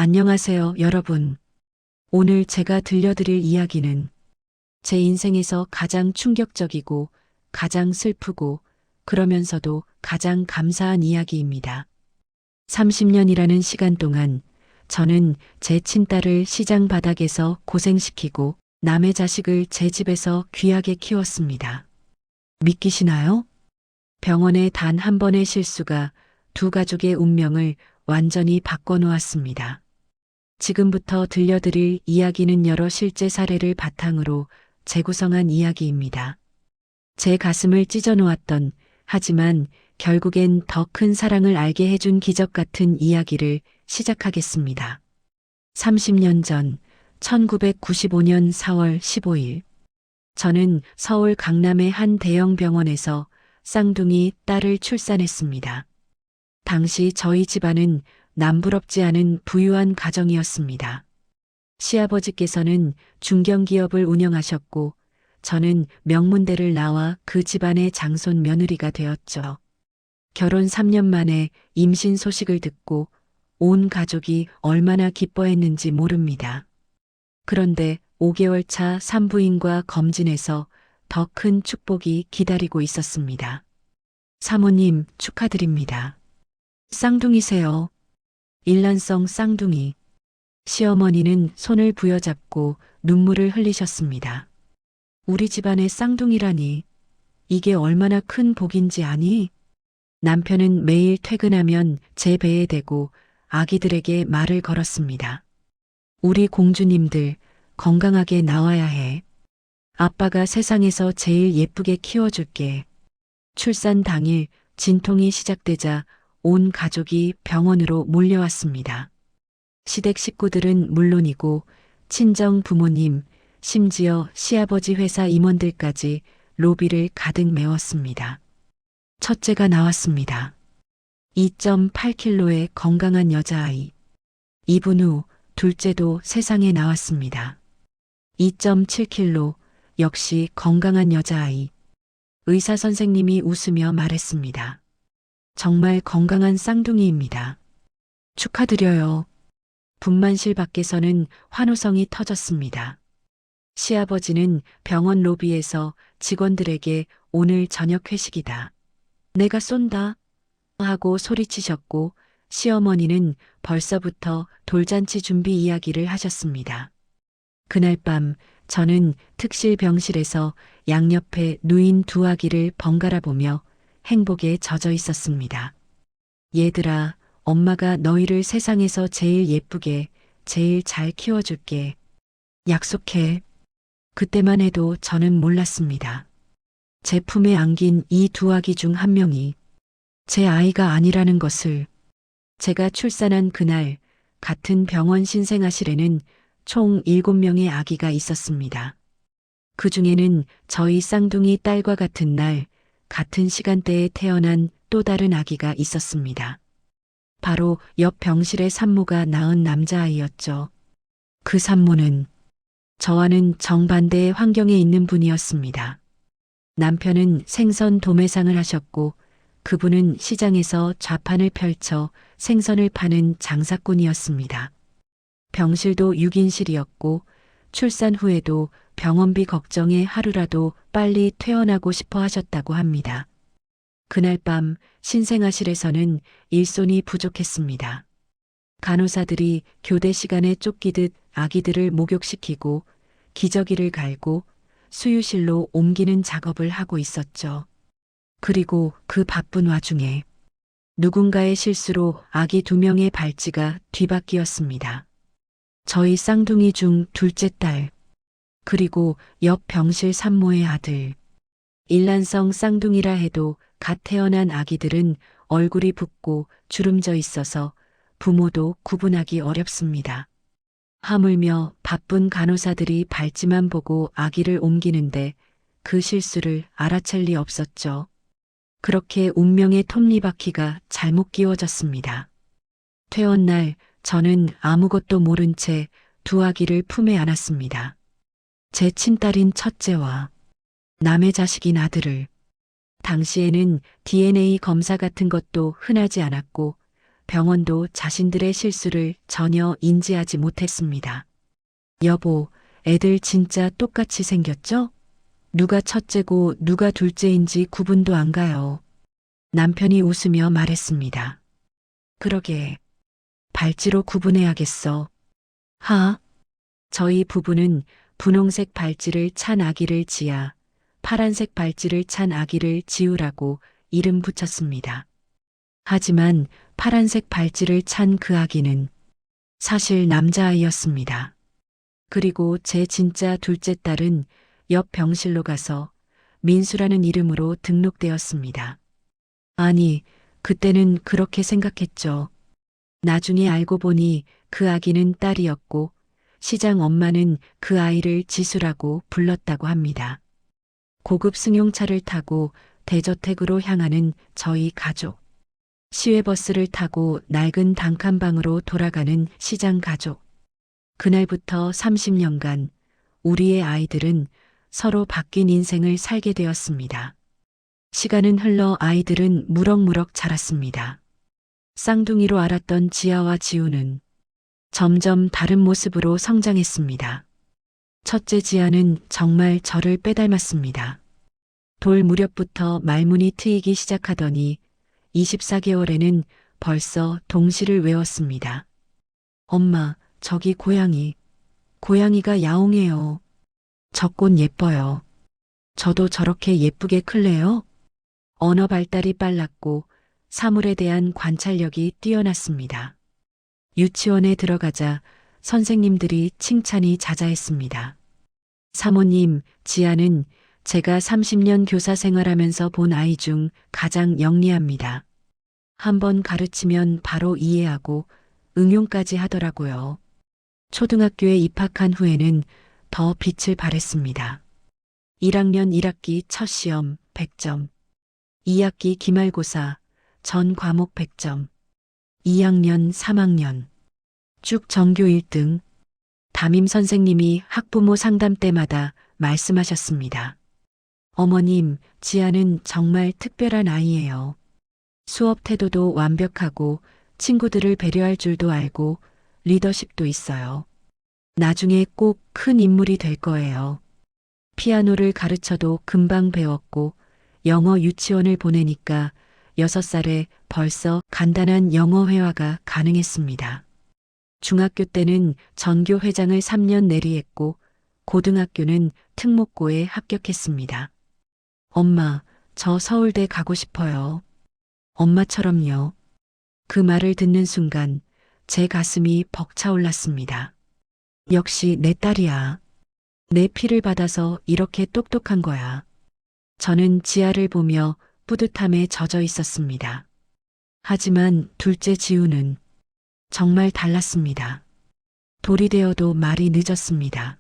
안녕하세요, 여러분. 오늘 제가 들려드릴 이야기는 제 인생에서 가장 충격적이고 가장 슬프고 그러면서도 가장 감사한 이야기입니다. 30년이라는 시간 동안 저는 제 친딸을 시장 바닥에서 고생시키고 남의 자식을 제 집에서 귀하게 키웠습니다. 믿기시나요? 병원의 단 한 번의 실수가 두 가족의 운명을 완전히 바꿔놓았습니다. 지금부터 들려드릴 이야기는 여러 실제 사례를 바탕으로 재구성한 이야기입니다. 제 가슴을 찢어놓았던, 하지만 결국엔 더 큰 사랑을 알게 해준 기적 같은 이야기를 시작하겠습니다. 30년 전, 1995년 4월 15일. 저는 서울 강남의 한 대형 병원에서 쌍둥이 딸을 출산했습니다. 당시 저희 집안은 남부럽지 않은 부유한 가정이었습니다. 시아버지께서는 중견기업을 운영하셨고 저는 명문대를 나와 그 집안의 장손 며느리가 되었죠. 결혼 3년 만에 임신 소식을 듣고 온 가족이 얼마나 기뻐했는지 모릅니다. 그런데 5개월 차 산부인과 검진에서 더 큰 축복이 기다리고 있었습니다. 사모님 축하드립니다. 쌍둥이세요. 일란성 쌍둥이. 시어머니는 손을 부여잡고 눈물을 흘리셨습니다. 우리 집안의 쌍둥이라니. 이게 얼마나 큰 복인지 아니? 남편은 매일 퇴근하면 제 배에 대고 아기들에게 말을 걸었습니다. 우리 공주님들 건강하게 나와야 해. 아빠가 세상에서 제일 예쁘게 키워줄게. 출산 당일 진통이 시작되자 온 가족이 병원으로 몰려왔습니다. 시댁 식구들은 물론이고 친정 부모님, 심지어 시아버지 회사 임원들까지 로비를 가득 메웠습니다. 첫째가 나왔습니다. 2.8kg의 건강한 여자아이. 2분 후 둘째도 세상에 나왔습니다. 2.7kg, 역시 건강한 여자아이. 의사 선생님이 웃으며 말했습니다. 정말 건강한 쌍둥이입니다. 축하드려요. 분만실 밖에서는 환호성이 터졌습니다. 시아버지는 병원 로비에서 직원들에게 오늘 저녁 회식이다. 내가 쏜다. 하고 소리치셨고 시어머니는 벌써부터 돌잔치 준비 이야기를 하셨습니다. 그날 밤 저는 특실 병실에서 양옆에 누인 두 아기를 번갈아 보며 행복에 젖어 있었습니다. 얘들아, 엄마가 너희를 세상에서 제일 예쁘게, 제일 잘 키워줄게. 약속해. 그때만 해도 저는 몰랐습니다. 제 품에 안긴 이 두 아기 중 한 명이 제 아이가 아니라는 것을. 제가 출산한 그날 같은 병원 신생아실에는 총 7명의 아기가 있었습니다. 그 중에는 저희 쌍둥이 딸과 같은 날, 같은 시간대에 태어난 또 다른 아기가 있었습니다. 바로 옆 병실의 산모가 낳은 남자아이였죠. 그 산모는 저와는 정반대의 환경에 있는 분이었습니다. 남편은 생선 도매상을 하셨고 그분은 시장에서 좌판을 펼쳐 생선을 파는 장사꾼이었습니다. 병실도 6인실이었고 출산 후에도 병원비 걱정에 하루라도 빨리 퇴원하고 싶어 하셨다고 합니다. 그날 밤 신생아실에서는 일손이 부족했습니다. 간호사들이 교대 시간에 쫓기듯 아기들을 목욕시키고 기저귀를 갈고 수유실로 옮기는 작업을 하고 있었죠. 그리고 그 바쁜 와중에 누군가의 실수로 아기 2명의 발찌가 뒤바뀌었습니다. 저희 쌍둥이 중 둘째 딸, 그리고 옆 병실 산모의 아들. 일란성 쌍둥이라 해도 갓 태어난 아기들은 얼굴이 붓고 주름져 있어서 부모도 구분하기 어렵습니다. 하물며 바쁜 간호사들이 발찌만 보고 아기를 옮기는데 그 실수를 알아챌 리 없었죠. 그렇게 운명의 톱니바퀴가 잘못 끼워졌습니다. 퇴원 날 저는 아무것도 모른 채 두 아기를 품에 안았습니다. 제 친딸인 첫째와 남의 자식인 아들을. 당시에는 DNA 검사 같은 것도 흔하지 않았고 병원도 자신들의 실수를 전혀 인지하지 못했습니다. 여보, 애들 진짜 똑같이 생겼죠? 누가 첫째고 누가 둘째인지 구분도 안 가요. 남편이 웃으며 말했습니다. 그러게. 발찌로 구분해야겠어. 하. 저희 부부는 분홍색 발찌를 찬 아기를 지아, 파란색 발찌를 찬 아기를 지우라고 이름 붙였습니다. 하지만 파란색 발찌를 찬 그 아기는 사실 남자아이였습니다. 그리고 제 진짜 둘째 딸은 옆 병실로 가서 민수라는 이름으로 등록되었습니다. 아니, 그때는 그렇게 생각했죠. 나중에 알고 보니 그 아기는 딸이었고 시장 엄마는 그 아이를 지수라고 불렀다고 합니다. 고급 승용차를 타고 대저택으로 향하는 저희 가족. 시외버스를 타고 낡은 단칸방으로 돌아가는 시장 가족. 그날부터 30년간 우리의 아이들은 서로 바뀐 인생을 살게 되었습니다. 시간은 흘러 아이들은 무럭무럭 자랐습니다. 쌍둥이로 알았던 지아와 지우는 점점 다른 모습으로 성장했습니다. 첫째 지아는 정말 저를 빼닮았습니다. 돌 무렵부터 말문이 트이기 시작하더니 24개월에는 벌써 동시를 외웠습니다. 엄마, 저기 고양이. 고양이가 야옹해요. 저 꽃 예뻐요. 저도 저렇게 예쁘게 클래요? 언어 발달이 빨랐고 사물에 대한 관찰력이 뛰어났습니다. 유치원에 들어가자 선생님들이 칭찬이 자자했습니다. 사모님, 지아는 제가 30년 교사 생활하면서 본 아이 중 가장 영리합니다. 한번 가르치면 바로 이해하고 응용까지 하더라고요. 초등학교에 입학한 후에는 더 빛을 발했습니다. 1학년 1학기 첫 시험 100점, 2학기 기말고사 전 과목 100점, 2학년 3학년 쭉 전교 1등. 담임 선생님이 학부모 상담 때마다 말씀하셨습니다. 어머님, 지아는 정말 특별한 아이예요. 수업 태도도 완벽하고 친구들을 배려할 줄도 알고 리더십도 있어요. 나중에 꼭 큰 인물이 될 거예요. 피아노를 가르쳐도 금방 배웠고 영어 유치원을 보내니까 6살에 벌써 간단한 영어 회화가 가능했습니다. 중학교 때는 전교 회장을 3년 내리했고 고등학교는 특목고에 합격했습니다. 엄마, 저 서울대 가고 싶어요. 엄마처럼요. 그 말을 듣는 순간 제 가슴이 벅차올랐습니다. 역시 내 딸이야. 내 피를 받아서 이렇게 똑똑한 거야. 저는 지아를 보며 뿌듯함에 젖어 있었습니다. 하지만 둘째 지우는 정말 달랐습니다. 돌이 되어도 말이 늦었습니다.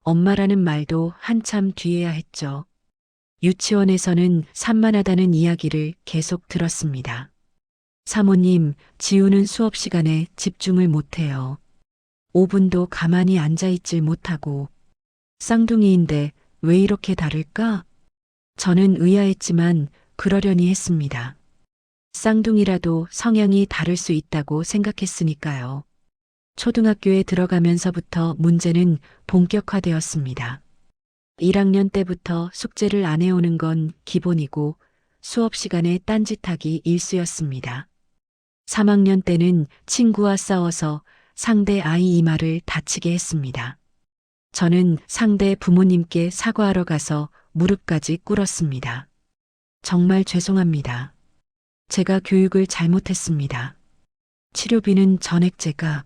엄마라는 말도 한참 뒤에야 했죠. 유치원에서는 산만하다는 이야기를 계속 들었습니다. 사모님, 지우는 수업 시간에 집중을 못해요. 5분도 가만히 앉아있질 못하고. 쌍둥이인데 왜 이렇게 다를까? 저는 의아했지만 그러려니 했습니다. 쌍둥이라도 성향이 다를 수 있다고 생각했으니까요. 초등학교에 들어가면서부터 문제는 본격화되었습니다. 1학년 때부터 숙제를 안 해오는 건 기본이고 수업 시간에 딴짓하기 일쑤였습니다. 3학년 때는 친구와 싸워서 상대 아이 이마를 다치게 했습니다. 저는 상대 부모님께 사과하러 가서 무릎까지 꿇었습니다. 정말 죄송합니다. 제가 교육을 잘못했습니다. 치료비는 전액 제가.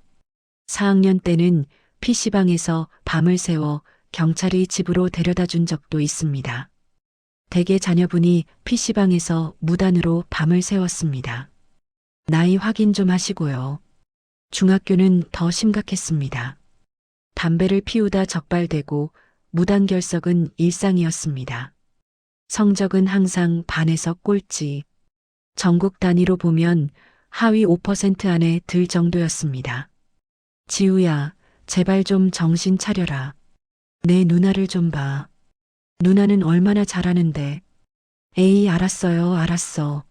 4학년 때는 PC방에서 밤을 새워 경찰이 집으로 데려다 준 적도 있습니다. 대개 자녀분이 PC방에서 무단으로 밤을 새웠습니다. 나이 확인 좀 하시고요. 중학교는 더 심각했습니다. 담배를 피우다 적발되고 무단 결석은 일상이었습니다. 성적은 항상 반에서 꼴찌. 전국 단위로 보면 하위 5% 안에 들 정도였습니다. 지우야, 제발 좀 정신 차려라. 내 누나를 좀 봐. 누나는 얼마나 잘하는데. 에이, 알았어요, 알았어.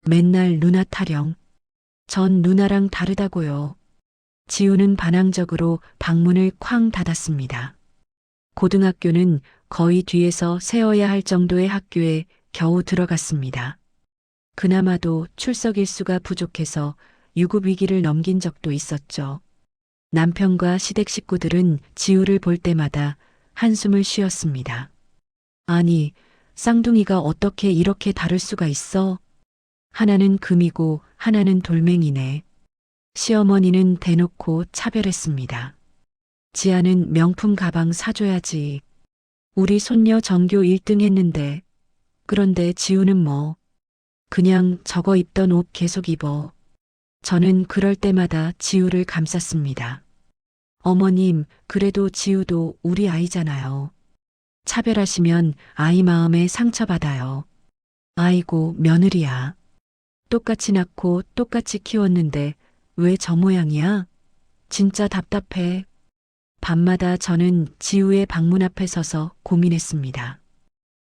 맨날 누나 타령. 전 누나랑 다르다고요. 지우는 반항적으로 방문을 쾅 닫았습니다. 고등학교는 거의 뒤에서 세워야 할 정도의 학교에 겨우 들어갔습니다. 그나마도 출석 일수가 부족해서 유급 위기를 넘긴 적도 있었죠. 남편과 시댁 식구들은 지우를 볼 때마다 한숨을 쉬었습니다. 아니, 쌍둥이가 어떻게 이렇게 다를 수가 있어? 하나는 금이고 하나는 돌멩이네. 시어머니는 대놓고 차별했습니다. 지아는 명품 가방 사줘야지. 우리 손녀 전교 1등 했는데. 그런데 지우는 뭐. 그냥 저거 입던 옷 계속 입어. 저는 그럴 때마다 지우를 감쌌습니다. 어머님, 그래도 지우도 우리 아이잖아요. 차별하시면 아이 마음에 상처받아요. 아이고, 며느리야. 똑같이 낳고 똑같이 키웠는데 왜 저 모양이야? 진짜 답답해. 밤마다 저는 지우의 방문 앞에 서서 고민했습니다.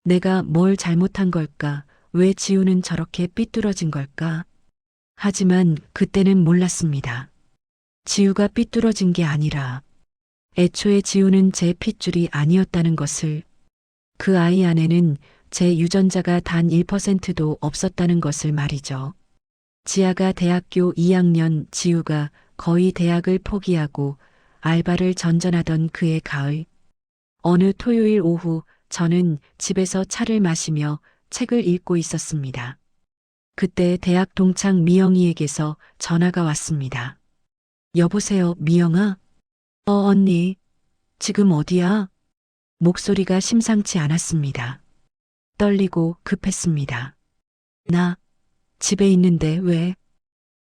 내가 뭘 잘못한 걸까? 왜 지우는 저렇게 삐뚤어진 걸까? 하지만 그때는 몰랐습니다. 지우가 삐뚤어진 게 아니라 애초에 지우는 제 핏줄이 아니었다는 것을, 그 아이 안에는 제 유전자가 단 1%도 없었다는 것을 말이죠. 지아가 대학교 2학년, 지우가 거의 대학을 포기하고 알바를 전전하던 그해 가을. 어느 토요일 오후 저는 집에서 차를 마시며 책을 읽고 있었습니다. 그때 대학 동창 미영이에게서 전화가 왔습니다. 여보세요, 미영아? 언니. 지금 어디야? 목소리가 심상치 않았습니다. 떨리고 급했습니다. 나 집에 있는데 왜?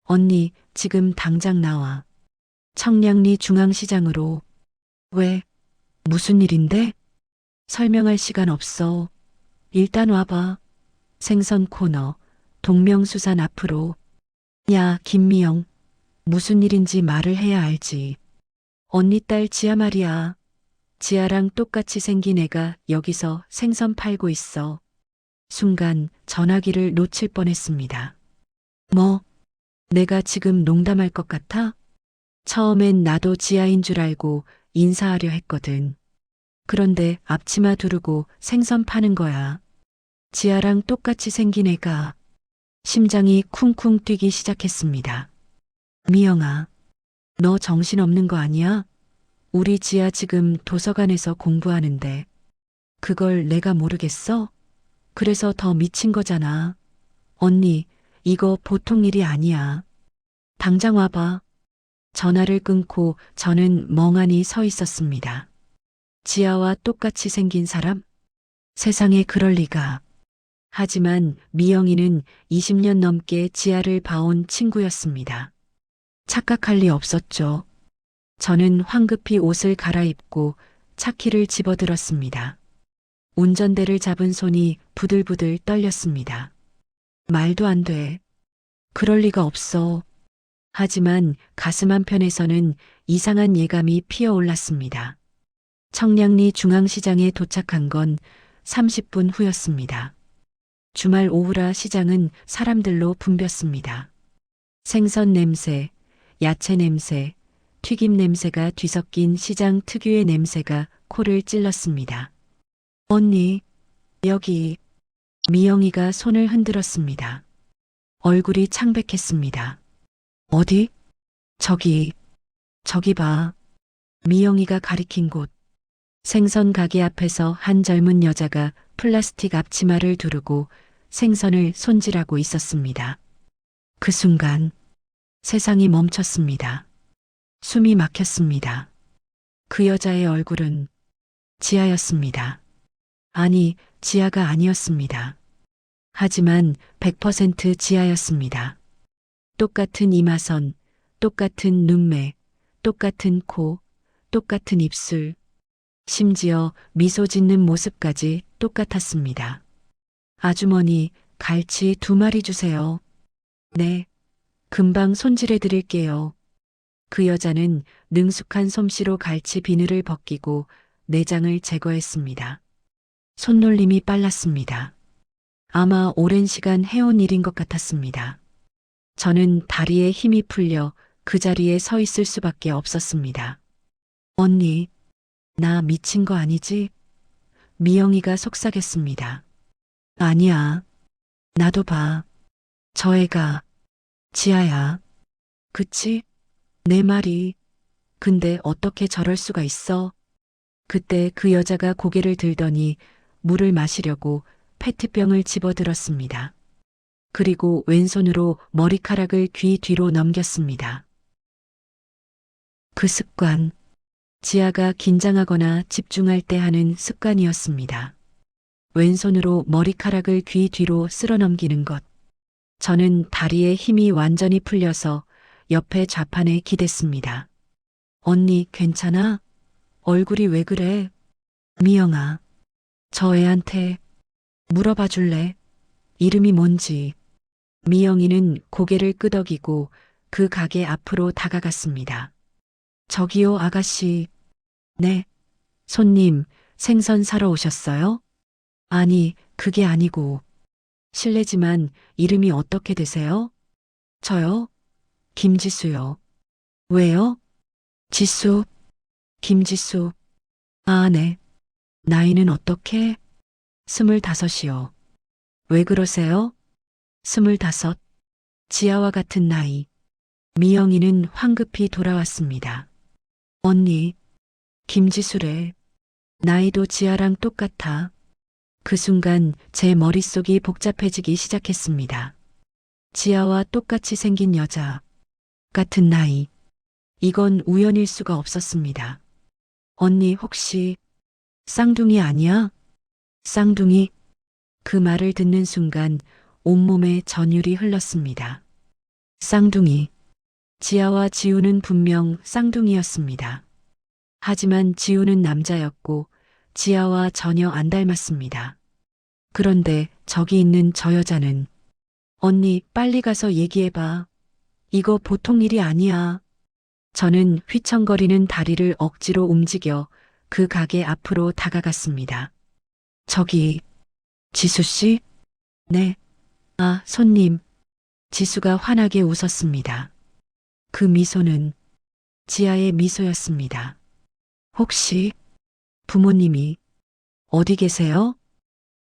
언니, 지금 당장 나와. 청량리 중앙시장으로. 왜? 무슨 일인데? 설명할 시간 없어. 일단 와봐. 생선 코너, 동명수산 앞으로. 야, 김미영. 무슨 일인지 말을 해야 알지. 언니 딸 지아 말이야. 지아랑 똑같이 생긴 애가 여기서 생선 팔고 있어. 순간 전화기를 놓칠 뻔했습니다. 뭐? 내가 지금 농담할 것 같아? 처음엔 나도 지아인 줄 알고 인사하려 했거든. 그런데 앞치마 두르고 생선 파는 거야. 지아랑 똑같이 생긴 애가. 심장이 쿵쿵 뛰기 시작했습니다. 미영아, 너 정신없는 거 아니야? 우리 지아 지금 도서관에서 공부하는데. 그걸 내가 모르겠어? 그래서 더 미친 거잖아. 언니, 이거 보통 일이 아니야. 당장 와봐. 전화를 끊고 저는 멍하니 서 있었습니다. 지아와 똑같이 생긴 사람? 세상에 그럴 리가. 하지만 미영이는 20년 넘게 지아를 봐온 친구였습니다. 착각할 리 없었죠. 저는 황급히 옷을 갈아입고 차키를 집어들었습니다. 운전대를 잡은 손이 부들부들 떨렸습니다. 말도 안 돼. 그럴 리가 없어. 하지만 가슴 한편에서는 이상한 예감이 피어올랐습니다. 청량리 중앙시장에 도착한 건 30분 후였습니다. 주말 오후라 시장은 사람들로 붐볐습니다. 생선 냄새, 야채 냄새, 튀김 냄새가 뒤섞인 시장 특유의 냄새가 코를 찔렀습니다. 언니, 여기. 미영이가 손을 흔들었습니다. 얼굴이 창백했습니다. 어디? 저기 봐. 미영이가 가리킨 곳. 생선 가게 앞에서 한 젊은 여자가 플라스틱 앞치마를 두르고 생선을 손질하고 있었습니다. 그 순간 세상이 멈췄습니다. 숨이 막혔습니다. 그 여자의 얼굴은 지아였습니다. 아니, 지아가 아니었습니다. 하지만 100% 지아였습니다. 똑같은 이마선, 똑같은 눈매, 똑같은 코, 똑같은 입술, 심지어 미소 짓는 모습까지 똑같았습니다. 아주머니, 갈치 2마리 주세요. 네, 금방 손질해 드릴게요. 그 여자는 능숙한 솜씨로 갈치 비늘을 벗기고 내장을 제거했습니다. 손놀림이 빨랐습니다. 아마 오랜 시간 해온 일인 것 같았습니다. 저는 다리에 힘이 풀려 그 자리에 서 있을 수밖에 없었습니다. 언니, 나 미친 거 아니지? 미영이가 속삭였습니다. 아니야. 나도 봐. 저 애가 지아야. 그치? 내 말이. 근데 어떻게 저럴 수가 있어? 그때 그 여자가 고개를 들더니 물을 마시려고 페트병을 집어들었습니다. 그리고 왼손으로 머리카락을 귀 뒤로 넘겼습니다. 그 습관, 지아가 긴장하거나 집중할 때 하는 습관이었습니다. 왼손으로 머리카락을 귀 뒤로 쓸어 넘기는 것. 저는 다리에 힘이 완전히 풀려서 옆에 좌판에 기댔습니다. 언니, 괜찮아? 얼굴이 왜 그래? 미영아, 저 애한테 물어봐 줄래? 이름이 뭔지. 미영이는 고개를 끄덕이고 그 가게 앞으로 다가갔습니다. 저기요, 아가씨. 네. 손님, 생선 사러 오셨어요? 아니, 그게 아니고. 실례지만 이름이 어떻게 되세요? 저요? 김지수요. 왜요? 지수, 김지수. 아, 네. 나이는 어떻게? 25이요. 왜 그러세요? 25. 지아와 같은 나이. 미영이는 황급히 돌아왔습니다. 언니, 김지수래. 나이도 지아랑 똑같아. 그 순간 제 머릿속이 복잡해지기 시작했습니다. 지아와 똑같이 생긴 여자. 같은 나이. 이건 우연일 수가 없었습니다. 언니 혹시 쌍둥이 아니야? 쌍둥이? 그 말을 듣는 순간 온몸에 전율이 흘렀습니다. 쌍둥이. 지아와 지우는 분명 쌍둥이였습니다. 하지만 지우는 남자였고 지아와 전혀 안 닮았습니다. 그런데 저기 있는 저 여자는 언니 빨리 가서 얘기해봐. 이거 보통 일이 아니야. 저는 휘청거리는 다리를 억지로 움직여 그 가게 앞으로 다가갔습니다. 저기, 지수 씨? 네. 아, 손님. 지수가 환하게 웃었습니다. 그 미소는 지아의 미소였습니다. 혹시 부모님이 어디 계세요?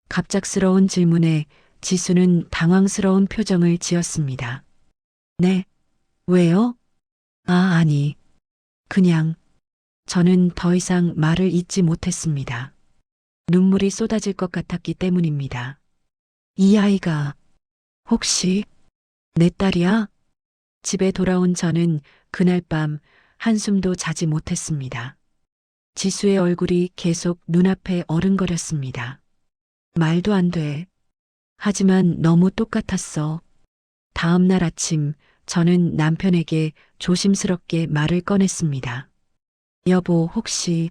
갑작스러운 질문에 지수는 당황스러운 표정을 지었습니다. 네. 왜요? 아, 아니. 그냥 저는 더 이상 말을 잇지 못했습니다. 눈물이 쏟아질 것 같았기 때문입니다. 이 아이가 혹시 내 딸이야? 집에 돌아온 저는 그날 밤 한숨도 자지 못했습니다. 지수의 얼굴이 계속 눈앞에 어른거렸습니다. 말도 안 돼. 하지만 너무 똑같았어. 다음 날 아침 저는 남편에게 조심스럽게 말을 꺼냈습니다. 여보, 혹시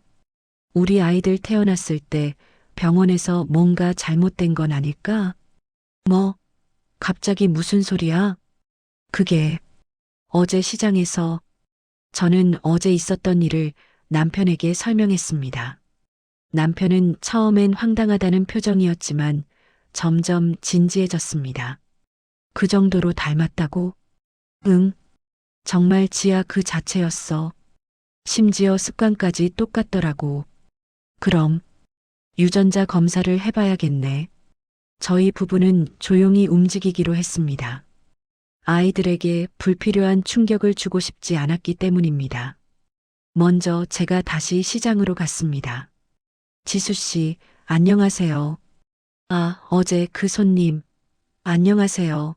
우리 아이들 태어났을 때 병원에서 뭔가 잘못된 건 아닐까? 뭐, 갑자기 무슨 소리야? 그게 어제 시장에서 저는 어제 있었던 일을 남편에게 설명했습니다. 남편은 처음엔 황당하다는 표정이었지만 점점 진지해졌습니다. 그 정도로 닮았다고? 응, 정말 지아 그 자체였어. 심지어 습관까지 똑같더라고. 그럼 유전자 검사를 해봐야겠네. 저희 부부는 조용히 움직이기로 했습니다. 아이들에게 불필요한 충격을 주고 싶지 않았기 때문입니다. 먼저 제가 다시 시장으로 갔습니다. 지수 씨, 안녕하세요. 아, 어제 그 손님, 안녕하세요.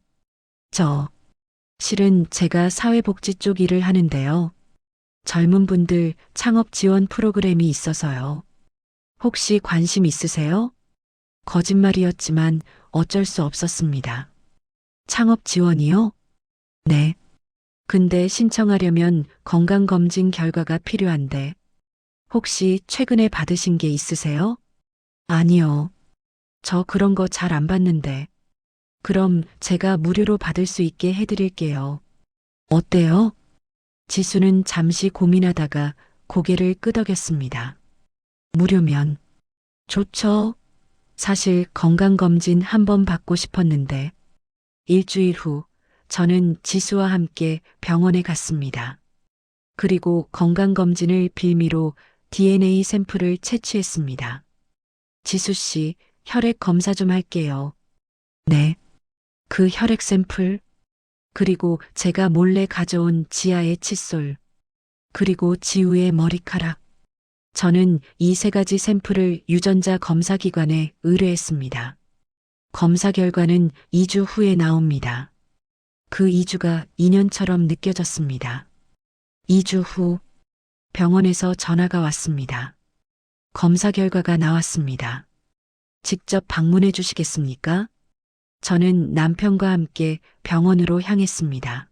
실은 제가 사회복지 쪽 일을 하는데요. 젊은 분들 창업 지원 프로그램이 있어서요. 혹시 관심 있으세요? 거짓말이었지만 어쩔 수 없었습니다. 창업 지원이요? 네. 근데 신청하려면 건강검진 결과가 필요한데, 혹시 최근에 받으신 게 있으세요? 아니요. 저 그런 거 잘 안 받는데. 그럼 제가 무료로 받을 수 있게 해드릴게요. 어때요? 지수는 잠시 고민하다가 고개를 끄덕였습니다. 무료면 좋죠. 사실 건강검진 한 번 받고 싶었는데 일주일 후 저는 지수와 함께 병원에 갔습니다. 그리고 건강검진을 빌미로 DNA 샘플을 채취했습니다. 지수 씨, 혈액 검사 좀 할게요. 네. 그 혈액 샘플, 그리고 제가 몰래 가져온 지아의 칫솔, 그리고 지우의 머리카락. 저는 이 세 가지 샘플을 유전자 검사기관에 의뢰했습니다. 검사 결과는 2주 후에 나옵니다. 그 2주가 2년처럼 느껴졌습니다. 2주 후 병원에서 전화가 왔습니다. 검사 결과가 나왔습니다. 직접 방문해 주시겠습니까? 저는 남편과 함께 병원으로 향했습니다.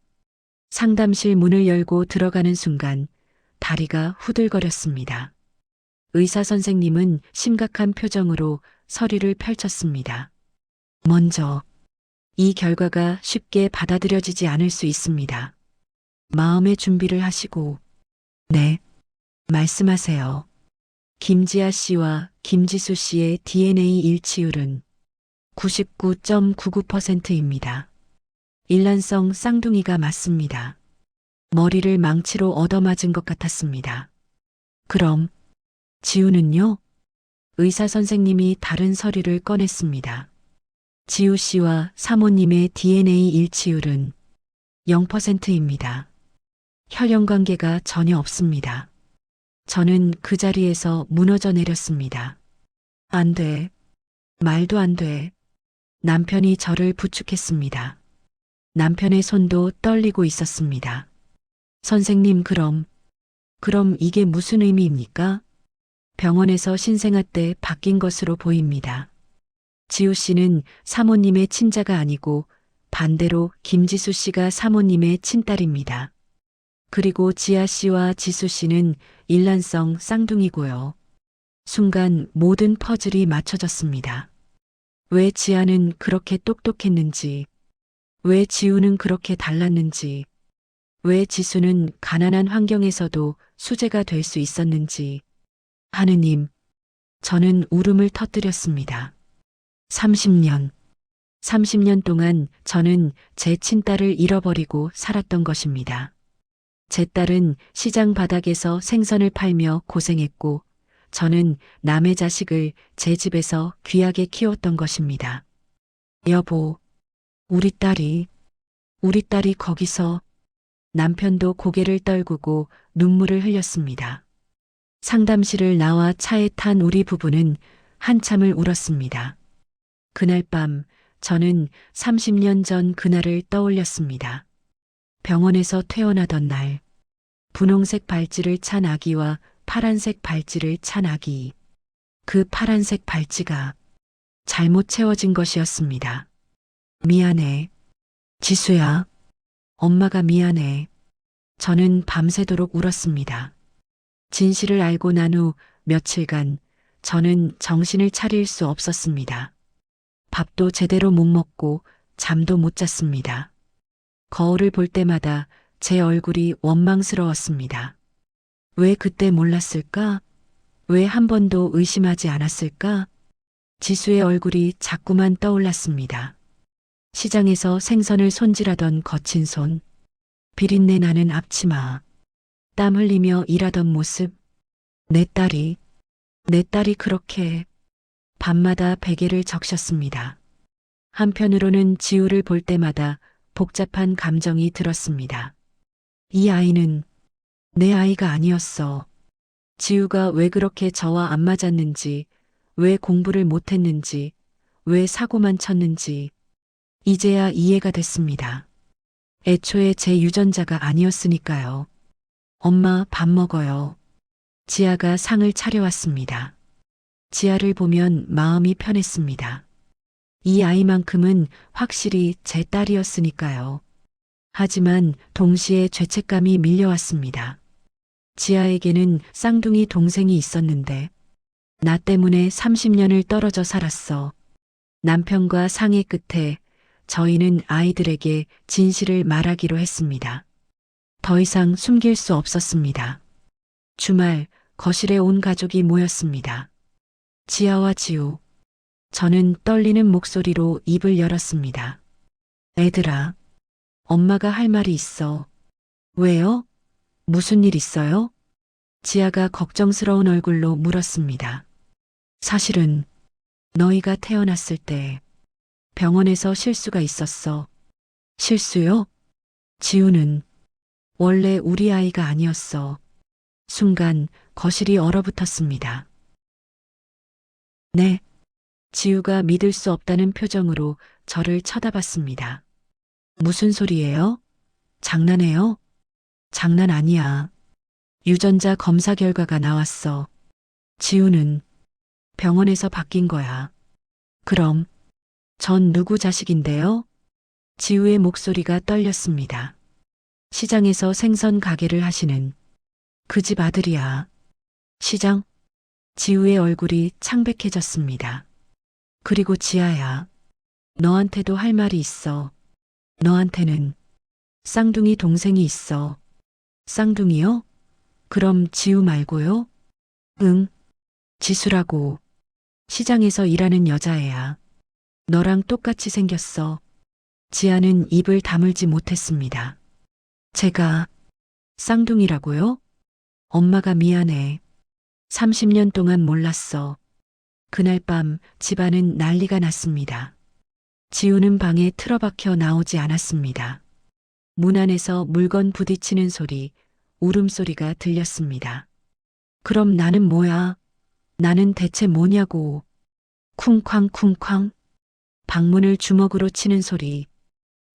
상담실 문을 열고 들어가는 순간 다리가 후들거렸습니다. 의사 선생님은 심각한 표정으로 서류를 펼쳤습니다. 먼저, 이 결과가 쉽게 받아들여지지 않을 수 있습니다. 마음의 준비를 하시고, 네, 말씀하세요. 김지아 씨와 김지수 씨의 DNA 일치율은 99.99%입니다. 일란성 쌍둥이가 맞습니다. 머리를 망치로 얻어맞은 것 같았습니다. 그럼 지우는요? 의사 선생님이 다른 서류를 꺼냈습니다. 지우 씨와 사모님의 DNA 일치율은 0%입니다. 혈연 관계가 전혀 없습니다. 저는 그 자리에서 무너져 내렸습니다. 안 돼. 말도 안 돼. 남편이 저를 부축했습니다. 남편의 손도 떨리고 있었습니다. 선생님, 그럼 이게 무슨 의미입니까? 병원에서 신생아 때 바뀐 것으로 보입니다. 지우 씨는 사모님의 친자가 아니고 반대로 김지수 씨가 사모님의 친딸입니다. 그리고 지아 씨와 지수 씨는 일란성 쌍둥이고요. 순간 모든 퍼즐이 맞춰졌습니다. 왜 지아는 그렇게 똑똑했는지, 왜 지우는 그렇게 달랐는지, 왜 지수는 가난한 환경에서도 수재가 될 수 있었는지. 하느님, 저는 울음을 터뜨렸습니다. 30년 동안 저는 제 친딸을 잃어버리고 살았던 것입니다. 제 딸은 시장 바닥에서 생선을 팔며 고생했고, 저는 남의 자식을 제 집에서 귀하게 키웠던 것입니다. 여보, 우리 딸이 거기서. 남편도 고개를 떨구고 눈물을 흘렸습니다. 상담실을 나와 차에 탄 우리 부부는 한참을 울었습니다. 그날 밤 저는 30년 전 그날을 떠올렸습니다. 병원에서 퇴원하던 날, 분홍색 발찌를 찬 아기와 파란색 발찌를 찬 아기. 그 파란색 발찌가 잘못 채워진 것이었습니다. 미안해. 지수야. 엄마가 미안해. 저는 밤새도록 울었습니다. 진실을 알고 난 후 며칠간 저는 정신을 차릴 수 없었습니다. 밥도 제대로 못 먹고 잠도 못 잤습니다. 거울을 볼 때마다 제 얼굴이 원망스러웠습니다. 왜 그때 몰랐을까? 왜 한 번도 의심하지 않았을까? 지수의 얼굴이 자꾸만 떠올랐습니다. 시장에서 생선을 손질하던 거친 손, 비린내 나는 앞치마, 땀 흘리며 일하던 모습, 내 딸이 그렇게 밤마다 베개를 적셨습니다. 한편으로는 지우를 볼 때마다 복잡한 감정이 들었습니다. 이 아이는 내 아이가 아니었어. 지우가 왜 그렇게 저와 안 맞았는지, 왜 공부를 못했는지, 왜 사고만 쳤는지, 이제야 이해가 됐습니다. 애초에 제 유전자가 아니었으니까요. 엄마, 밥 먹어요. 지아가 상을 차려왔습니다. 지아를 보면 마음이 편했습니다. 이 아이만큼은 확실히 제 딸이었으니까요. 하지만 동시에 죄책감이 밀려왔습니다. 지아에게는 쌍둥이 동생이 있었는데 나 때문에 30년을 떨어져 살았어. 남편과 상의 끝에 저희는 아이들에게 진실을 말하기로 했습니다. 더 이상 숨길 수 없었습니다. 주말 거실에 온 가족이 모였습니다. 지아와 지우. 저는 떨리는 목소리로 입을 열었습니다. 애들아, 엄마가 할 말이 있어. 왜요? 무슨 일 있어요? 지아가 걱정스러운 얼굴로 물었습니다. 사실은 너희가 태어났을 때 병원에서 실수가 있었어. 실수요? 지우는 원래 우리 아이가 아니었어. 순간 거실이 얼어붙었습니다. 네. 지우가 믿을 수 없다는 표정으로 저를 쳐다봤습니다. 무슨 소리예요? 장난해요? 장난 아니야. 유전자 검사 결과가 나왔어. 지우는 병원에서 바뀐 거야. 그럼 전 누구 자식인데요? 지우의 목소리가 떨렸습니다. 시장에서 생선 가게를 하시는 그 집 아들이야. 시장? 지우의 얼굴이 창백해졌습니다. 그리고 지아야, 너한테도 할 말이 있어. 너한테는 쌍둥이 동생이 있어. 쌍둥이요? 그럼 지우 말고요? 응, 지수라고. 시장에서 일하는 여자애야. 너랑 똑같이 생겼어. 지아는 입을 다물지 못했습니다. 제가 쌍둥이라고요? 엄마가 미안해. 30년 동안 몰랐어. 그날 밤 집안은 난리가 났습니다. 지우는 방에 틀어박혀 나오지 않았습니다. 문 안에서 물건 부딪히는 소리, 울음소리가 들렸습니다. 그럼 나는 뭐야? 나는 대체 뭐냐고. 쿵쾅쿵쾅. 방문을 주먹으로 치는 소리.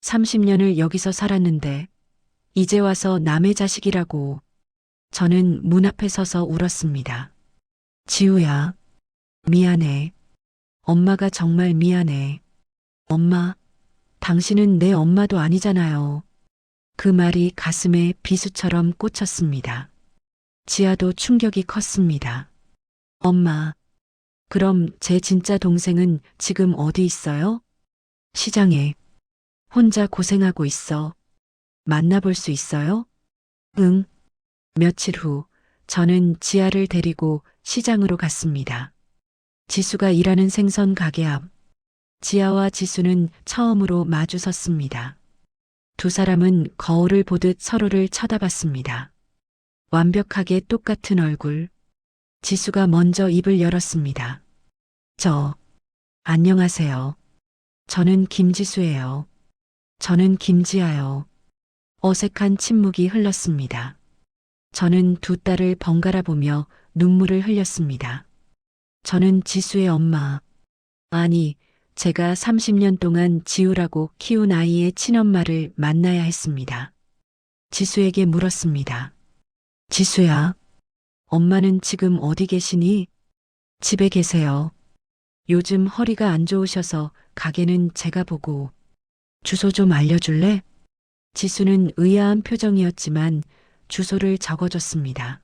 30년을 여기서 살았는데 이제 와서 남의 자식이라고. 저는 문 앞에 서서 울었습니다. 지우야, 미안해. 엄마가 정말 미안해. 엄마, 당신은 내 엄마도 아니잖아요. 그 말이 가슴에 비수처럼 꽂혔습니다. 지아도 충격이 컸습니다. 엄마, 그럼 제 진짜 동생은 지금 어디 있어요? 시장에. 혼자 고생하고 있어. 만나볼 수 있어요? 응. 며칠 후, 저는 지아를 데리고 시장으로 갔습니다. 지수가 일하는 생선 가게 앞. 지아와 지수는 처음으로 마주 섰습니다. 두 사람은 거울을 보듯 서로를 쳐다봤습니다. 완벽하게 똑같은 얼굴. 지수가 먼저 입을 열었습니다. 안녕하세요. 저는 김지수예요. 저는 김지아요. 어색한 침묵이 흘렀습니다. 저는 두 딸을 번갈아 보며 눈물을 흘렸습니다. 저는 지수의 엄마. 아니, 제가 30년 동안 지우라고 키운 아이의 친엄마를 만나야 했습니다. 지수에게 물었습니다. 지수야, 엄마는 지금 어디 계시니? 집에 계세요. 요즘 허리가 안 좋으셔서 가게는 제가 보고. 주소 좀 알려줄래? 지수는 의아한 표정이었지만 주소를 적어줬습니다.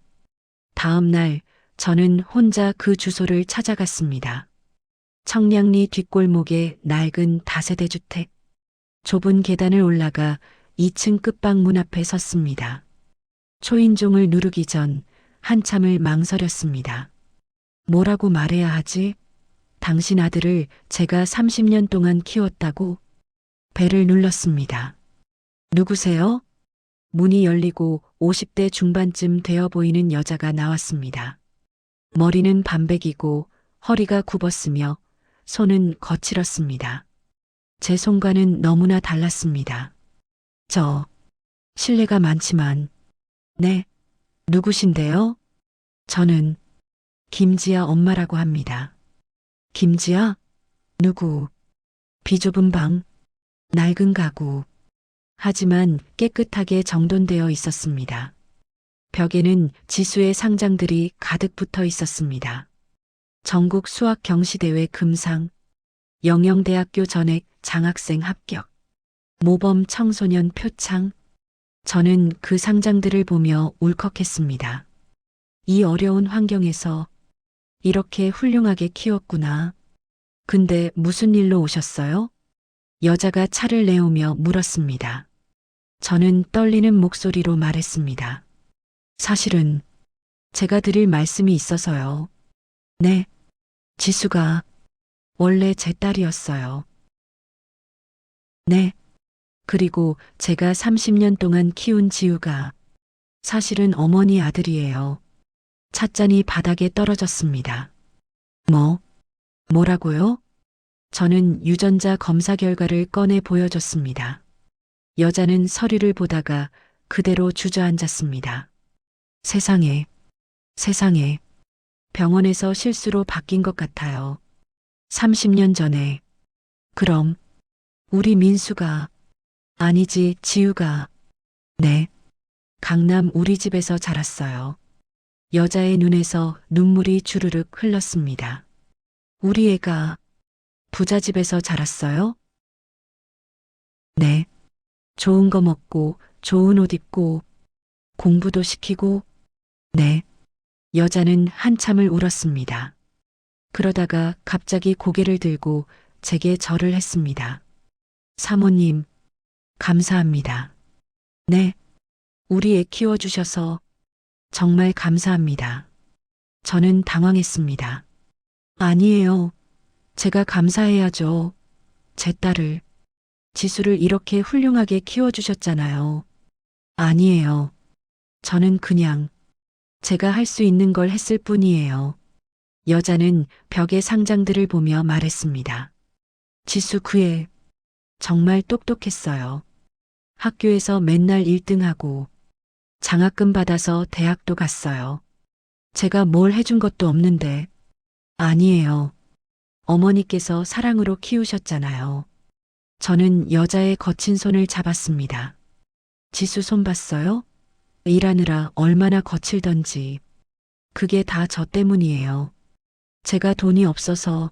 다음 날 저는 혼자 그 주소를 찾아갔습니다. 청량리 뒷골목의 낡은 다세대 주택. 좁은 계단을 올라가 2층 끝방 문 앞에 섰습니다. 초인종을 누르기 전 한참을 망설였습니다. 뭐라고 말해야 하지? 당신 아들을 제가 30년 동안 키웠다고? 벨을 눌렀습니다. 누구세요? 문이 열리고 50대 중반쯤 되어 보이는 여자가 나왔습니다. 머리는 반백이고 허리가 굽었으며 손은 거칠었습니다. 제 손과는 너무나 달랐습니다. 실례가 많지만, 네, 누구신데요? 저는 김지아 엄마라고 합니다. 김지아? 누구? 비좁은 방, 낡은 가구. 하지만 깨끗하게 정돈되어 있었습니다. 벽에는 지수의 상장들이 가득 붙어 있었습니다. 전국 수학 경시대회 금상, 영영대학교 전액 장학생 합격, 모범 청소년 표창. 저는 그 상장들을 보며 울컥했습니다. 이 어려운 환경에서 이렇게 훌륭하게 키웠구나. 근데 무슨 일로 오셨어요? 여자가 차를 내오며 물었습니다. 저는 떨리는 목소리로 말했습니다. 사실은 제가 드릴 말씀이 있어서요. 네, 지수가 원래 제 딸이었어요. 네, 그리고 제가 30년 동안 키운 지우가 사실은 어머니 아들이에요. 찻잔이 바닥에 떨어졌습니다. 뭐라고요? 저는 유전자 검사 결과를 꺼내 보여줬습니다. 여자는 서류를 보다가 그대로 주저앉았습니다. 세상에, 세상에, 병원에서 실수로 바뀐 것 같아요. 30년 전에. 그럼, 우리 민수가, 아니지, 지우가, 네, 강남 우리 집에서 자랐어요. 여자의 눈에서 눈물이 주르륵 흘렀습니다. 우리 애가 부잣집에서 자랐어요? 네, 좋은 거 먹고, 좋은 옷 입고, 공부도 시키고, 네. 여자는 한참을 울었습니다. 그러다가 갑자기 고개를 들고 제게 절을 했습니다. 사모님, 감사합니다. 네, 우리 애 키워주셔서 정말 감사합니다. 저는 당황했습니다. 아니에요. 제가 감사해야죠. 제 딸을, 지수를 이렇게 훌륭하게 키워주셨잖아요. 아니에요. 저는 그냥 제가 할 수 있는 걸 했을 뿐이에요. 여자는 벽의 상장들을 보며 말했습니다. 지수 그 애 정말 똑똑했어요. 학교에서 맨날 1등하고 장학금 받아서 대학도 갔어요. 제가 뭘 해준 것도 없는데. 아니에요. 어머니께서 사랑으로 키우셨잖아요. 저는 여자의 거친 손을 잡았습니다. 지수 손 봤어요? 일하느라 얼마나 거칠던지. 그게 다 저 때문이에요. 제가 돈이 없어서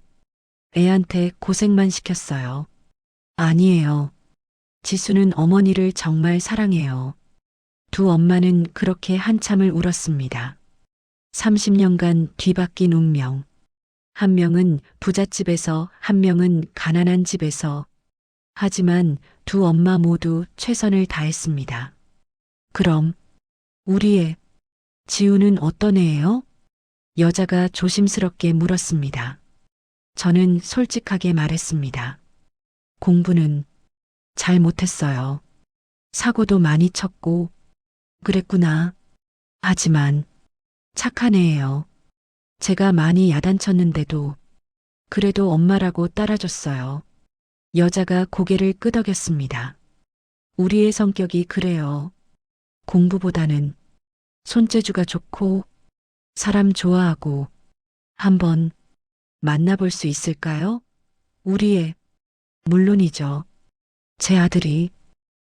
애한테 고생만 시켰어요. 아니에요. 지수는 어머니를 정말 사랑해요. 두 엄마는 그렇게 한참을 울었습니다. 30년간 뒤바뀐 운명. 한 명은 부잣집에서, 한 명은 가난한 집에서. 하지만 두 엄마 모두 최선을 다했습니다. 그럼 우리 애, 지우는 어떤 애예요? 여자가 조심스럽게 물었습니다. 저는 솔직하게 말했습니다. 공부는 잘 못했어요. 사고도 많이 쳤고, 그랬구나. 하지만 착한 애예요. 제가 많이 야단쳤는데도 그래도 엄마라고 따라줬어요. 여자가 고개를 끄덕였습니다. 우리의 성격이 그래요. 공부보다는 손재주가 좋고 사람 좋아하고. 한번 만나볼 수 있을까요? 우리의, 물론이죠. 제 아들이,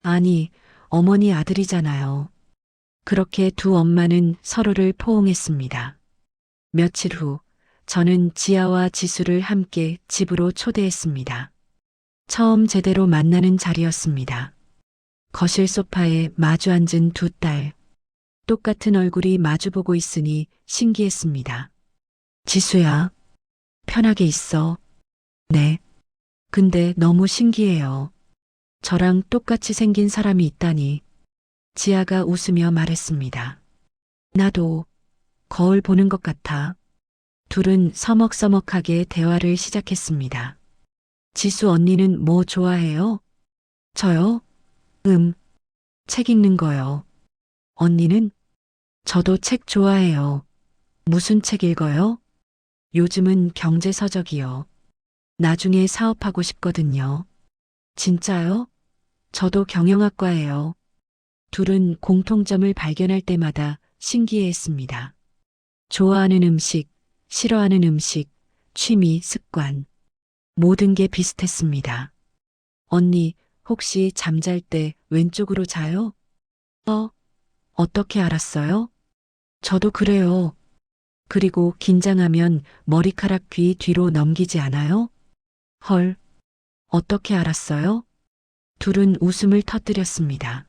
아니, 어머니 아들이잖아요. 그렇게 두 엄마는 서로를 포옹했습니다. 며칠 후, 저는 지아와 지수를 함께 집으로 초대했습니다. 처음 제대로 만나는 자리였습니다. 거실 소파에 마주 앉은 두 딸. 똑같은 얼굴이 마주보고 있으니 신기했습니다. 지수야, 편하게 있어. 네. 근데 너무 신기해요. 저랑 똑같이 생긴 사람이 있다니. 지아가 웃으며 말했습니다. 나도 거울 보는 것 같아. 둘은 서먹서먹하게 대화를 시작했습니다. 지수 언니는 뭐 좋아해요? 저요? 책 읽는 거요. 언니는? 저도 책 좋아해요. 무슨 책 읽어요? 요즘은 경제서적이요. 나중에 사업하고 싶거든요. 진짜요? 저도 경영학과예요. 둘은 공통점을 발견할 때마다 신기해했습니다. 좋아하는 음식, 싫어하는 음식, 취미, 습관. 모든 게 비슷했습니다. 언니, 혹시 잠잘 때 왼쪽으로 자요? 어떻게 알았어요? 저도 그래요. 그리고 긴장하면 머리카락 귀 뒤로 넘기지 않아요? 헐, 어떻게 알았어요? 둘은 웃음을 터뜨렸습니다.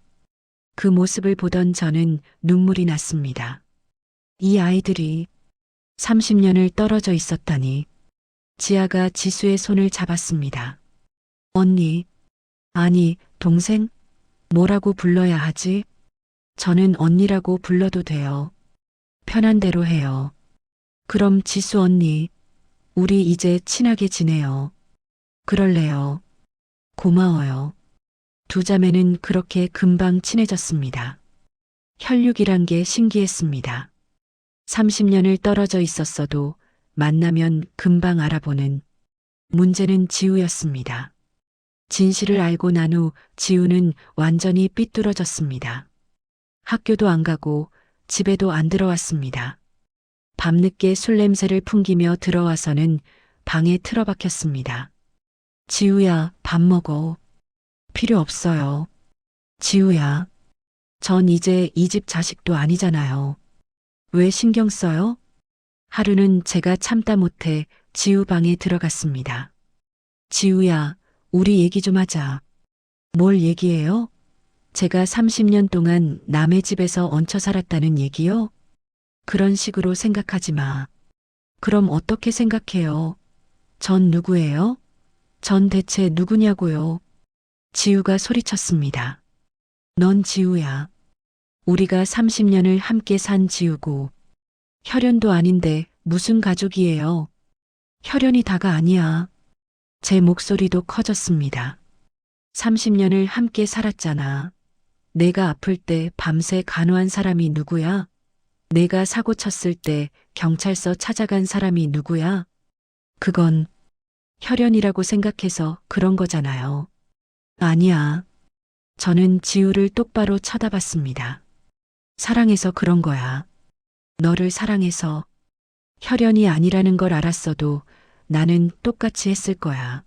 그 모습을 보던 저는 눈물이 났습니다. 이 아이들이 30년을 떨어져 있었다니. 지아가 지수의 손을 잡았습니다. 언니, 아니, 동생? 뭐라고 불러야 하지? 저는 언니라고 불러도 돼요. 편한 대로 해요. 그럼 지수 언니, 우리 이제 친하게 지내요. 그럴래요. 고마워요. 두 자매는 그렇게 금방 친해졌습니다. 혈육이란 게 신기했습니다. 30년을 떨어져 있었어도 만나면 금방 알아보는. 문제는 지우였습니다. 진실을 알고 난 후 지우는 완전히 삐뚤어졌습니다. 학교도 안 가고 집에도 안 들어왔습니다. 밤늦게 술 냄새를 풍기며 들어와서는 방에 틀어박혔습니다. 지우야, 밥 먹어. 필요 없어요. 지우야, 전 이제 이 집 자식도 아니잖아요. 왜 신경 써요? 하루는 제가 참다 못해 지우 방에 들어갔습니다. 지우야, 우리 얘기 좀 하자. 뭘 얘기해요? 제가 30년 동안 남의 집에서 얹혀 살았다는 얘기요? 그런 식으로 생각하지 마. 그럼 어떻게 생각해요? 전 누구예요? 전 대체 누구냐고요? 지우가 소리쳤습니다. 넌 지우야. 우리가 30년을 함께 산 지우고 혈연도 아닌데 무슨 가족이에요? 혈연이 다가 아니야. 제 목소리도 커졌습니다. 30년을 함께 살았잖아. 내가 아플 때 밤새 간호한 사람이 누구야? 내가 사고 쳤을 때 경찰서 찾아간 사람이 누구야? 그건 혈연이라고 생각해서 그런 거잖아요. 아니야. 저는 지우를 똑바로 쳐다봤습니다. 사랑해서 그런 거야. 너를 사랑해서 혈연이 아니라는 걸 알았어도 나는 똑같이 했을 거야.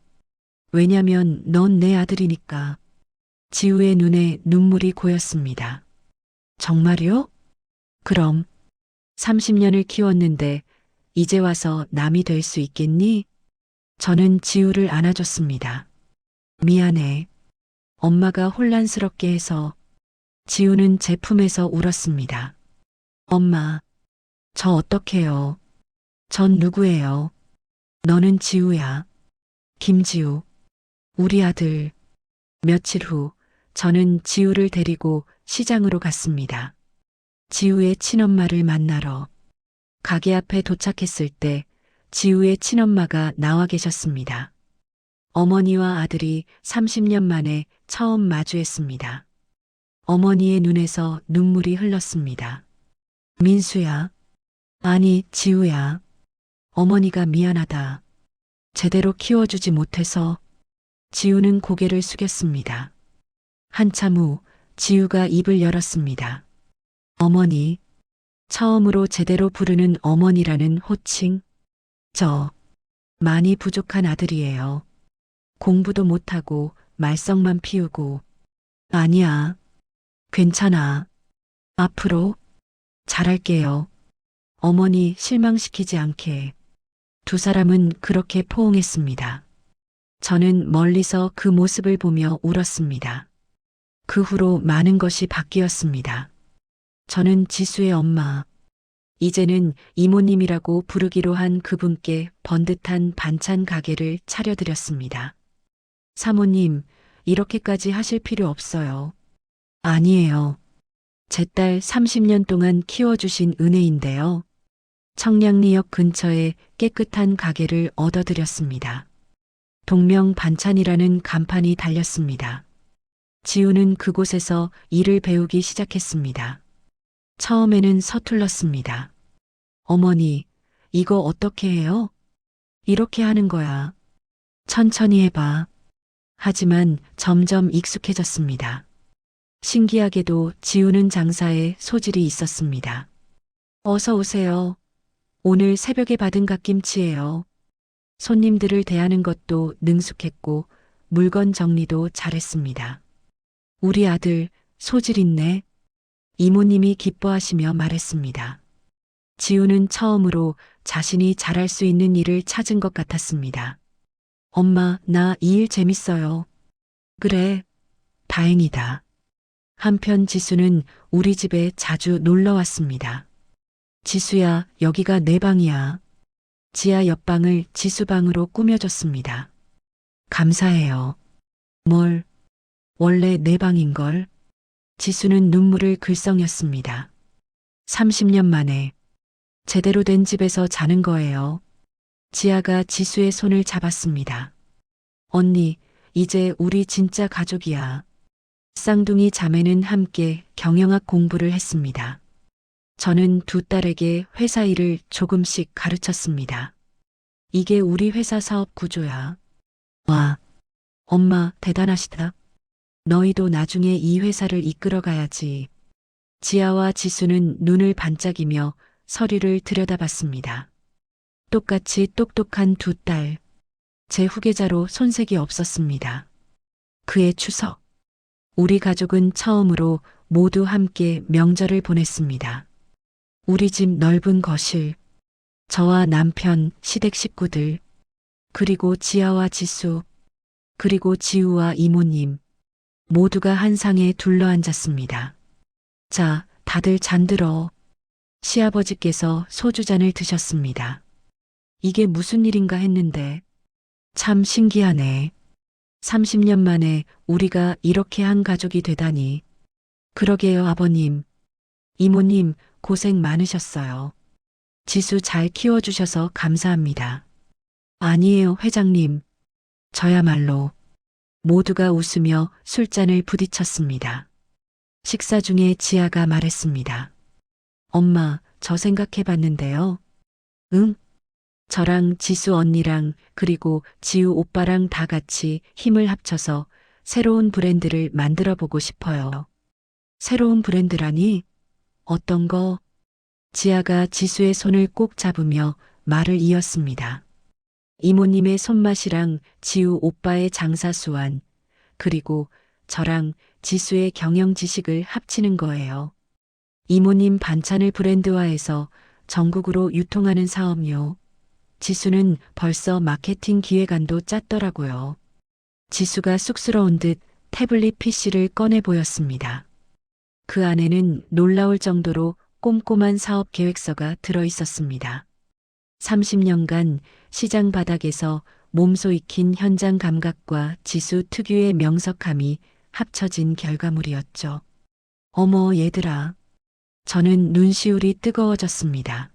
왜냐면 넌 내 아들이니까. 지우의 눈에 눈물이 고였습니다. 정말요? 그럼 30년을 키웠는데 이제 와서 남이 될 수 있겠니? 저는 지우를 안아줬습니다. 미안해. 엄마가 혼란스럽게 해서. 지우는 제 품에서 울었습니다. 엄마, 저 어떡해요? 전 누구예요? 너는 지우야. 김지우. 우리 아들. 며칠 후 저는 지우를 데리고 시장으로 갔습니다. 지우의 친엄마를 만나러. 가게 앞에 도착했을 때 지우의 친엄마가 나와 계셨습니다. 어머니와 아들이 30년 만에 처음 마주했습니다. 어머니의 눈에서 눈물이 흘렀습니다. 민수야. 아니, 지우야. 어머니가 미안하다. 제대로 키워주지 못해서. 지우는 고개를 숙였습니다. 한참 후 지우가 입을 열었습니다. 어머니. 처음으로 제대로 부르는 어머니라는 호칭. 저 많이 부족한 아들이에요. 공부도 못하고 말썽만 피우고. 아니야. 괜찮아. 앞으로 잘할게요. 어머니 실망시키지 않게. 두 사람은 그렇게 포옹했습니다. 저는 멀리서 그 모습을 보며 울었습니다. 그 후로 많은 것이 바뀌었습니다. 저는 지수의 엄마, 이제는 이모님이라고 부르기로 한 그분께 번듯한 반찬 가게를 차려드렸습니다. 사모님, 이렇게까지 하실 필요 없어요. 아니에요. 제 딸 30년 동안 키워주신 은혜인데요. 청량리역 근처에 깨끗한 가게를 얻어드렸습니다. 동명 반찬이라는 간판이 달렸습니다. 지우는 그곳에서 일을 배우기 시작했습니다. 처음에는 서툴렀습니다. 어머니, 이거 어떻게 해요? 이렇게 하는 거야. 천천히 해봐. 하지만 점점 익숙해졌습니다. 신기하게도 지우는 장사에 소질이 있었습니다. 어서 오세요. 오늘 새벽에 받은 갓김치예요. 손님들을 대하는 것도 능숙했고 물건 정리도 잘했습니다. 우리 아들 소질 있네. 이모님이 기뻐하시며 말했습니다. 지우는 처음으로 자신이 잘할 수 있는 일을 찾은 것 같았습니다. 엄마, 나 이 일 재밌어요. 그래, 다행이다. 한편 지수는 우리 집에 자주 놀러 왔습니다. 지수야, 여기가 내 방이야. 지하 옆방을 지수방으로 꾸며줬습니다. 감사해요. 뭘, 원래 내 방인걸. 지수는 눈물을 글썽였습니다. 30년 만에 제대로 된 집에서 자는 거예요. 지아가 지수의 손을 잡았습니다. 언니, 이제 우리 진짜 가족이야. 쌍둥이 자매는 함께 경영학 공부를 했습니다. 저는 두 딸에게 회사 일을 조금씩 가르쳤습니다. 이게 우리 회사 사업 구조야. 와, 엄마 대단하시다. 너희도 나중에 이 회사를 이끌어 가야지. 지아와 지수는 눈을 반짝이며 서류를 들여다봤습니다. 똑같이 똑똑한 두 딸. 제 후계자로 손색이 없었습니다. 그해 추석. 우리 가족은 처음으로 모두 함께 명절을 보냈습니다. 우리 집 넓은 거실, 저와 남편, 시댁 식구들, 그리고 지아와 지수, 그리고 지우와 이모님, 모두가 한 상에 둘러앉았습니다. 자, 다들 잔들어. 시아버지께서 소주잔을 드셨습니다. 이게 무슨 일인가 했는데, 참 신기하네. 30년 만에 우리가 이렇게 한 가족이 되다니. 그러게요, 아버님. 이모님, 고생 많으셨어요. 지수 잘 키워주셔서 감사합니다. 아니에요, 회장님. 저야말로. 모두가 웃으며 술잔을 부딪혔습니다. 식사 중에 지아가 말했습니다. 엄마, 저 생각해봤는데요. 응? 저랑 지수 언니랑 그리고 지우 오빠랑 다 같이 힘을 합쳐서 새로운 브랜드를 만들어 보고 싶어요. 새로운 브랜드라니? 어떤 거? 지아가 지수의 손을 꼭 잡으며 말을 이었습니다. 이모님의 손맛이랑 지우 오빠의 장사 수완, 그리고 저랑 지수의 경영 지식을 합치는 거예요. 이모님 반찬을 브랜드화해서 전국으로 유통하는 사업요. 지수는 벌써 마케팅 기획안도 짰더라고요. 지수가 쑥스러운 듯 태블릿 PC를 꺼내 보였습니다. 그 안에는 놀라울 정도로 꼼꼼한 사업 계획서가 들어 있었습니다. 30년간 시장 바닥에서 몸소 익힌 현장 감각과 지수 특유의 명석함이 합쳐진 결과물이었죠. 어머, 얘들아. 저는 눈시울이 뜨거워졌습니다.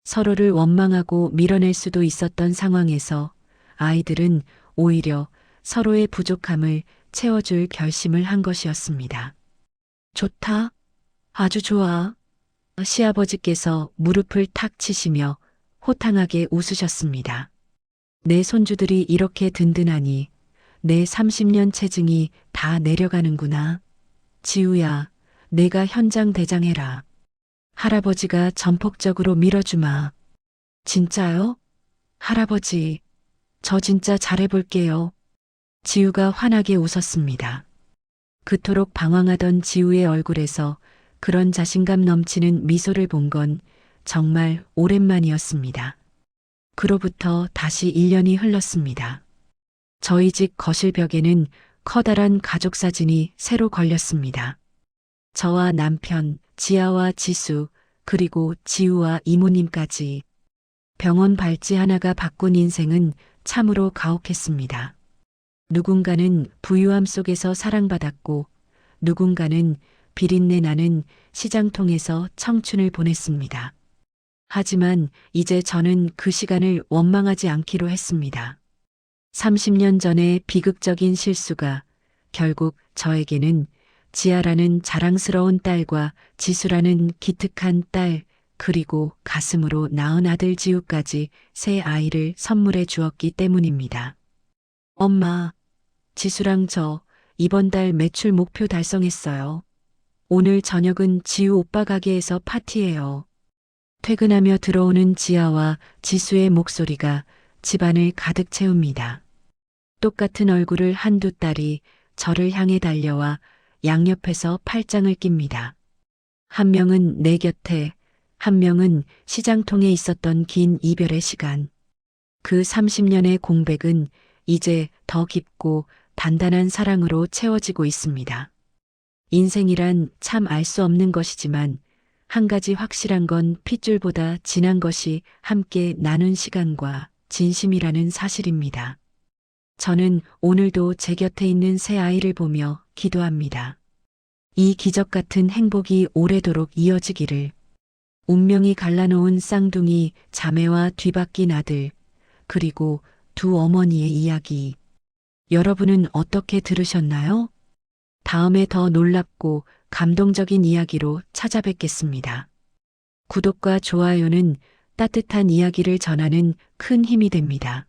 서로를 원망하고 밀어낼 수도 있었던 상황에서 아이들은 오히려 서로의 부족함을 채워줄 결심을 한 것이었습니다. 좋다. 아주 좋아. 시아버지께서 무릎을 탁 치시며 호탕하게 웃으셨습니다. 내 손주들이 이렇게 든든하니 내 30년 체증이 다 내려가는구나. 지우야, 내가 현장 대장해라. 할아버지가 전폭적으로 밀어주마. 진짜요? 할아버지, 저 진짜 잘해볼게요. 지우가 환하게 웃었습니다. 그토록 방황하던 지우의 얼굴에서 그런 자신감 넘치는 미소를 본 건 정말 오랜만이었습니다. 그로부터 다시 1년이 흘렀습니다. 저희 집 거실 벽에는 커다란 가족 사진이 새로 걸렸습니다. 저와 남편, 지아와 지수, 그리고 지우와 이모님까지. 병원 발찌 하나가 바꾼 인생은 참으로 가혹했습니다. 누군가는 부유함 속에서 사랑받았고, 누군가는 비린내 나는 시장통에서 청춘을 보냈습니다. 하지만 이제 저는 그 시간을 원망하지 않기로 했습니다. 30년 전의 비극적인 실수가 결국 저에게는 지아라는 자랑스러운 딸과 지수라는 기특한 딸, 그리고 가슴으로 낳은 아들 지우까지 새 아이를 선물해 주었기 때문입니다. 엄마, 지수랑 저 이번 달 매출 목표 달성했어요. 오늘 저녁은 지우 오빠 가게에서 파티예요. 퇴근하며 들어오는 지아와 지수의 목소리가 집안을 가득 채웁니다. 똑같은 얼굴을 한두 딸이 저를 향해 달려와 양옆에서 팔짱을 낍니다. 한 명은 내 곁에, 한 명은 시장통에 있었던 긴 이별의 시간. 그 30년의 공백은 이제 더 깊고 단단한 사랑으로 채워지고 있습니다. 인생이란 참 알 수 없는 것이지만 한 가지 확실한 건 핏줄보다 진한 것이 함께 나눈 시간과 진심이라는 사실입니다. 저는 오늘도 제 곁에 있는 새 아이를 보며 기도합니다. 이 기적 같은 행복이 오래도록 이어지기를. 운명이 갈라놓은 쌍둥이 자매와 뒤바뀐 아들, 그리고 두 어머니의 이야기. 여러분은 어떻게 들으셨나요? 다음에 더 놀랍고 감동적인 이야기로 찾아뵙겠습니다. 구독과 좋아요는 따뜻한 이야기를 전하는 큰 힘이 됩니다.